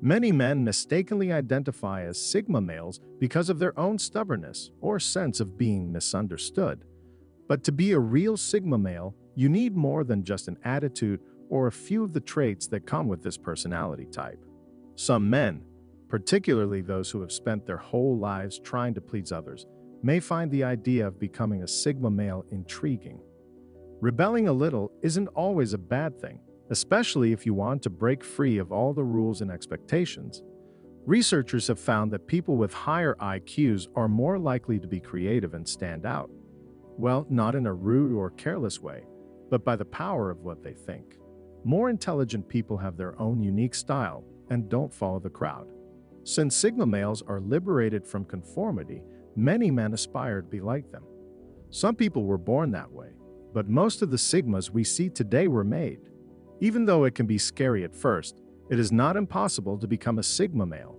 Many men mistakenly identify as Sigma males because of their own stubbornness or sense of being misunderstood. But to be a real Sigma male, you need more than just an attitude or a few of the traits that come with this personality type. Some men, particularly those who have spent their whole lives trying to please others, may find the idea of becoming a Sigma male intriguing. Rebelling a little isn't always a bad thing, especially if you want to break free of all the rules and expectations. Researchers have found that people with higher IQs are more likely to be creative and stand out. Well, not in a rude or careless way, but by the power of what they think. More intelligent people have their own unique style and don't follow the crowd. Since Sigma males are liberated from conformity, many men aspire to be like them. Some people were born that way, but most of the Sigmas we see today were made. Even though it can be scary at first, it is not impossible to become a Sigma male.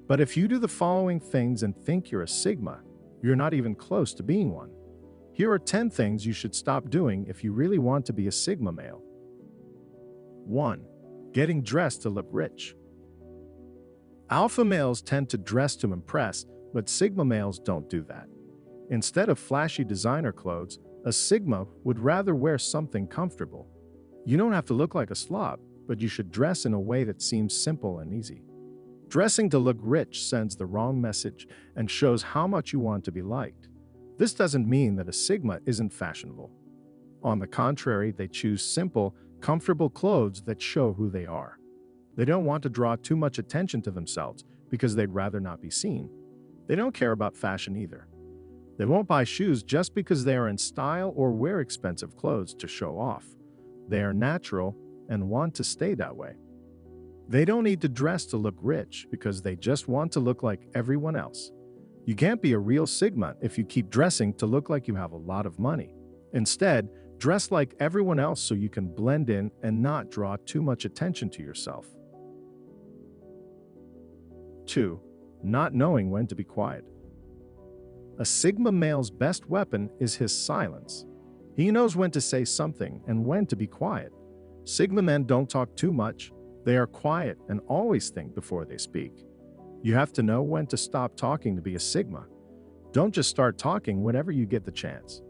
But if you do the following things and think you're a Sigma, you're not even close to being one. Here are 10 things you should stop doing if you really want to be a Sigma male. 1. Getting dressed to look rich. Alpha males tend to dress to impress, but Sigma males don't do that. Instead of flashy designer clothes, a Sigma would rather wear something comfortable. You don't have to look like a slob, but you should dress in a way that seems simple and easy. Dressing to look rich sends the wrong message and shows how much you want to be liked. This doesn't mean that a Sigma isn't fashionable. On the contrary, they choose simple, comfortable clothes that show who they are. They don't want to draw too much attention to themselves because they'd rather not be seen. They don't care about fashion either. They won't buy shoes just because they are in style or wear expensive clothes to show off. They are natural and want to stay that way. They don't need to dress to look rich because they just want to look like everyone else. You can't be a real Sigma if you keep dressing to look like you have a lot of money. Instead, dress like everyone else so you can blend in and not draw too much attention to yourself. 2. Not knowing when to be quiet. A Sigma male's best weapon is his silence. He knows when to say something and when to be quiet. Sigma men don't talk too much. They are quiet and always think before they speak. You have to know when to stop talking to be a Sigma. Don't just start talking whenever you get the chance.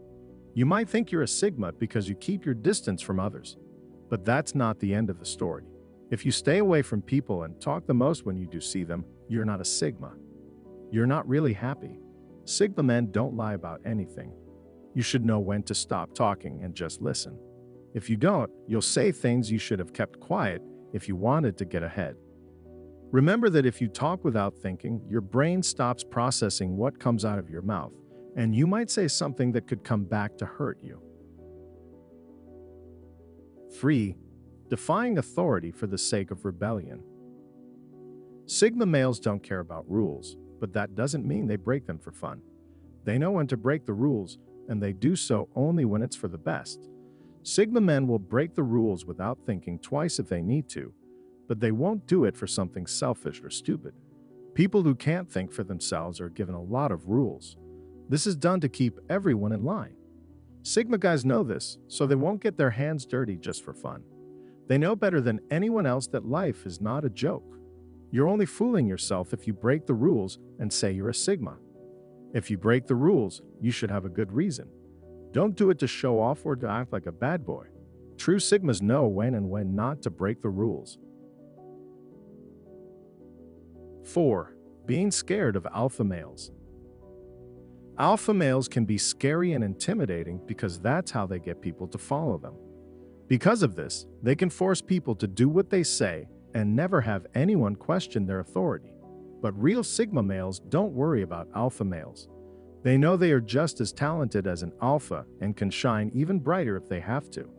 You might think you're a Sigma because you keep your distance from others, but that's not the end of the story. If you stay away from people and talk the most when you do see them, you're not a Sigma. You're not really happy. Sigma men don't lie about anything. You should know when to stop talking and just listen. If you don't, you'll say things you should have kept quiet if you wanted to get ahead. Remember that if you talk without thinking, your brain stops processing what comes out of your mouth, and you might say something that could come back to hurt you. 3. Defying authority for the sake of rebellion. Sigma males don't care about rules, but that doesn't mean they break them for fun. They know when to break the rules, and they do so only when it's for the best. Sigma men will break the rules without thinking twice if they need to, but they won't do it for something selfish or stupid. People who can't think for themselves are given a lot of rules. This is done to keep everyone in line. Sigma guys know this, so they won't get their hands dirty just for fun. They know better than anyone else that life is not a joke. You're only fooling yourself if you break the rules and say you're a Sigma. If you break the rules, you should have a good reason. Don't do it to show off or to act like a bad boy. True Sigmas know when and when not to break the rules. 4. Being scared of alpha males. Alpha males can be scary and intimidating because that's how they get people to follow them. Because of this, they can force people to do what they say and never have anyone question their authority. But real Sigma males don't worry about alpha males. They know they are just as talented as an alpha and can shine even brighter if they have to.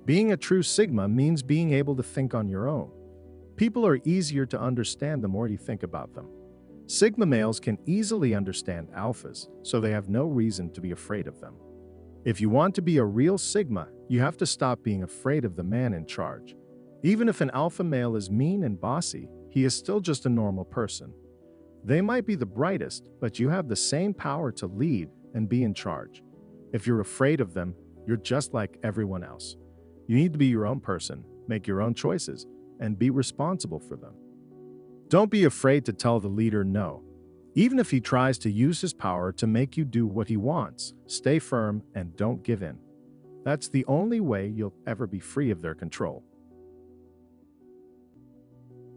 Being a true Sigma means being able to think on your own. People are easier to understand the more you think about them. Sigma males can easily understand alphas, so they have no reason to be afraid of them. If you want to be a real Sigma, you have to stop being afraid of the man in charge. Even if an alpha male is mean and bossy, he is still just a normal person. They might be the brightest, but you have the same power to lead and be in charge. If you're afraid of them, you're just like everyone else. You need to be your own person, make your own choices, and be responsible for them. Don't be afraid to tell the leader no. Even if he tries to use his power to make you do what he wants, stay firm and don't give in. That's the only way you'll ever be free of their control.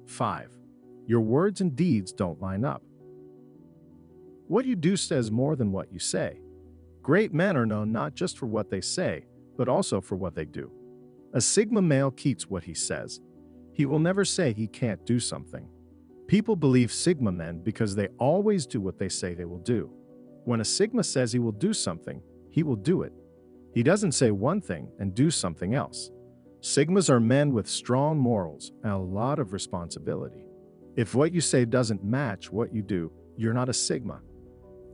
5. Your words and deeds don't line up. What you do says more than what you say. Great men are known not just for what they say, but also for what they do. A Sigma male keeps what he says. He will never say he can't do something. People believe Sigma men because they always do what they say they will do. When a Sigma says he will do something, he will do it. He doesn't say one thing and do something else. Sigmas are men with strong morals and a lot of responsibility. If what you say doesn't match what you do, you're not a Sigma.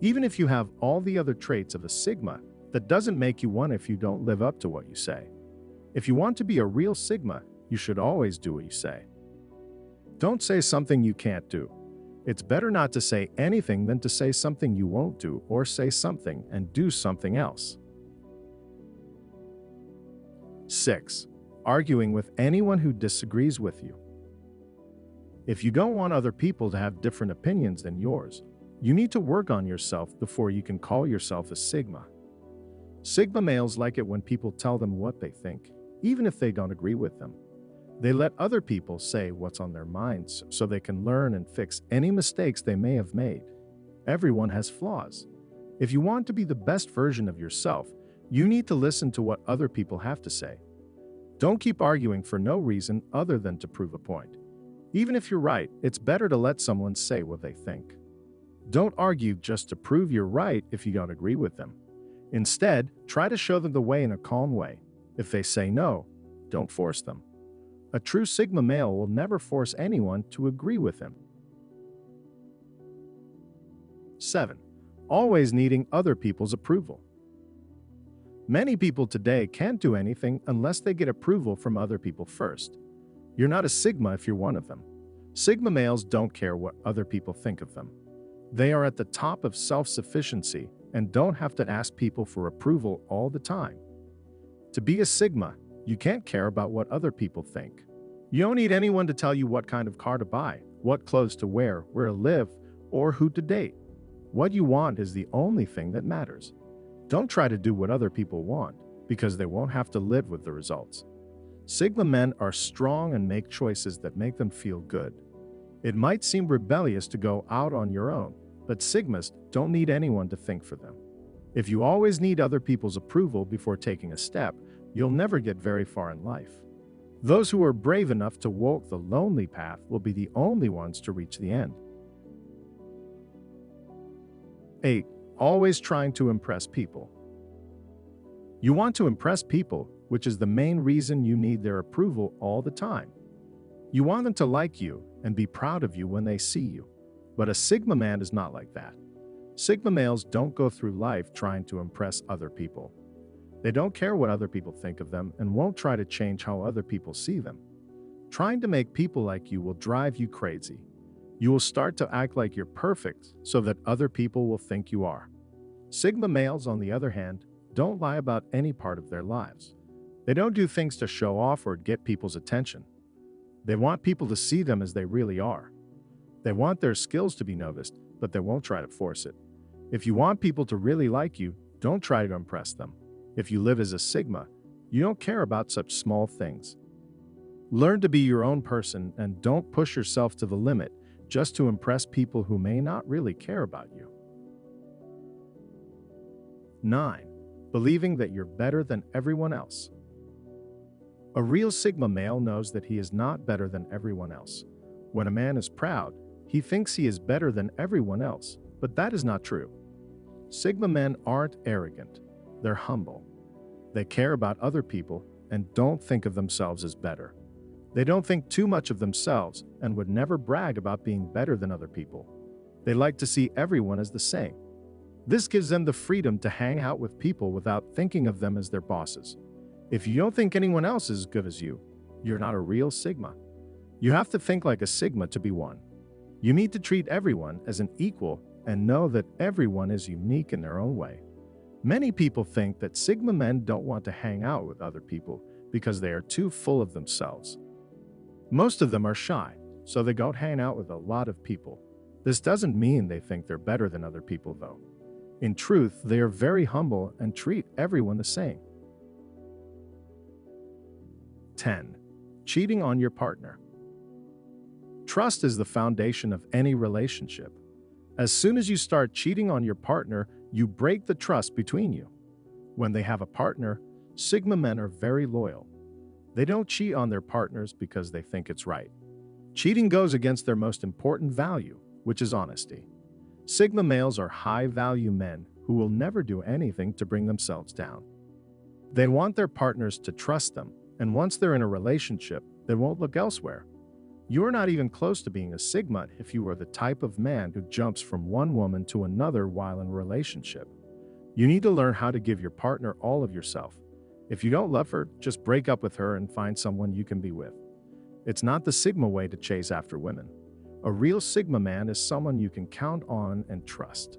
Even if you have all the other traits of a Sigma, that doesn't make you one if you don't live up to what you say. If you want to be a real Sigma, you should always do what you say. Don't say something you can't do. It's better not to say anything than to say something you won't do or say something and do something else. 6. Arguing with anyone who disagrees with you. If you don't want other people to have different opinions than yours, you need to work on yourself before you can call yourself a Sigma. Sigma males like it when people tell them what they think, even if they don't agree with them. They let other people say what's on their minds so they can learn and fix any mistakes they may have made. Everyone has flaws. If you want to be the best version of yourself, you need to listen to what other people have to say. Don't keep arguing for no reason other than to prove a point. Even if you're right, it's better to let someone say what they think. Don't argue just to prove you're right if you don't agree with them. Instead, try to show them the way in a calm way. If they say no, don't force them. A true Sigma male will never force anyone to agree with him. 7. Always needing other people's approval. Many people today can't do anything unless they get approval from other people first. You're not a Sigma if you're one of them. Sigma males don't care what other people think of them. They are at the top of self-sufficiency and don't have to ask people for approval all the time. To be a Sigma, you can't care about what other people think. You don't need anyone to tell you what kind of car to buy, what clothes to wear, where to live, or who to date. What you want is the only thing that matters. Don't try to do what other people want, because they won't have to live with the results. Sigma men are strong and make choices that make them feel good. It might seem rebellious to go out on your own, but Sigmas don't need anyone to think for them. If you always need other people's approval before taking a step, you'll never get very far in life. Those who are brave enough to walk the lonely path will be the only ones to reach the end. 8. Always trying to impress people. You want to impress people, which is the main reason you need their approval all the time. You want them to like you and be proud of you when they see you. But a Sigma man is not like that. Sigma males don't go through life trying to impress other people. They don't care what other people think of them and won't try to change how other people see them. Trying to make people like you will drive you crazy. You will start to act like you're perfect so that other people will think you are. Sigma males, on the other hand, don't lie about any part of their lives. They don't do things to show off or get people's attention. They want people to see them as they really are. They want their skills to be noticed, but they won't try to force it. If you want people to really like you, don't try to impress them. If you live as a Sigma, you don't care about such small things. Learn to be your own person and don't push yourself to the limit just to impress people who may not really care about you. 9. Believing that you're better than everyone else. A real Sigma male knows that he is not better than everyone else. When a man is proud, he thinks he is better than everyone else, but that is not true. Sigma men aren't arrogant. They're humble. They care about other people and don't think of themselves as better. They don't think too much of themselves and would never brag about being better than other people. They like to see everyone as the same. This gives them the freedom to hang out with people without thinking of them as their bosses. If you don't think anyone else is as good as you, you're not a real Sigma. You have to think like a Sigma to be one. You need to treat everyone as an equal and know that everyone is unique in their own way. Many people think that Sigma men don't want to hang out with other people because they are too full of themselves. Most of them are shy. so they go hang out with a lot of people. This doesn't mean they think they're better than other people, though. In truth, they are very humble and treat everyone the same. 10. Cheating on your partner. Trust is the foundation of any relationship. As soon as you start cheating on your partner, you break the trust between you. When they have a partner, Sigma men are very loyal. They don't cheat on their partners because they think it's right. Cheating goes against their most important value, which is honesty. Sigma males are high-value men who will never do anything to bring themselves down. They want their partners to trust them, and once they're in a relationship, they won't look elsewhere. You're not even close to being a Sigma if you are the type of man who jumps from one woman to another while in a relationship. You need to learn how to give your partner all of yourself. If you don't love her, just break up with her and find someone you can be with. It's not the Sigma way to chase after women. A real Sigma man is someone you can count on and trust.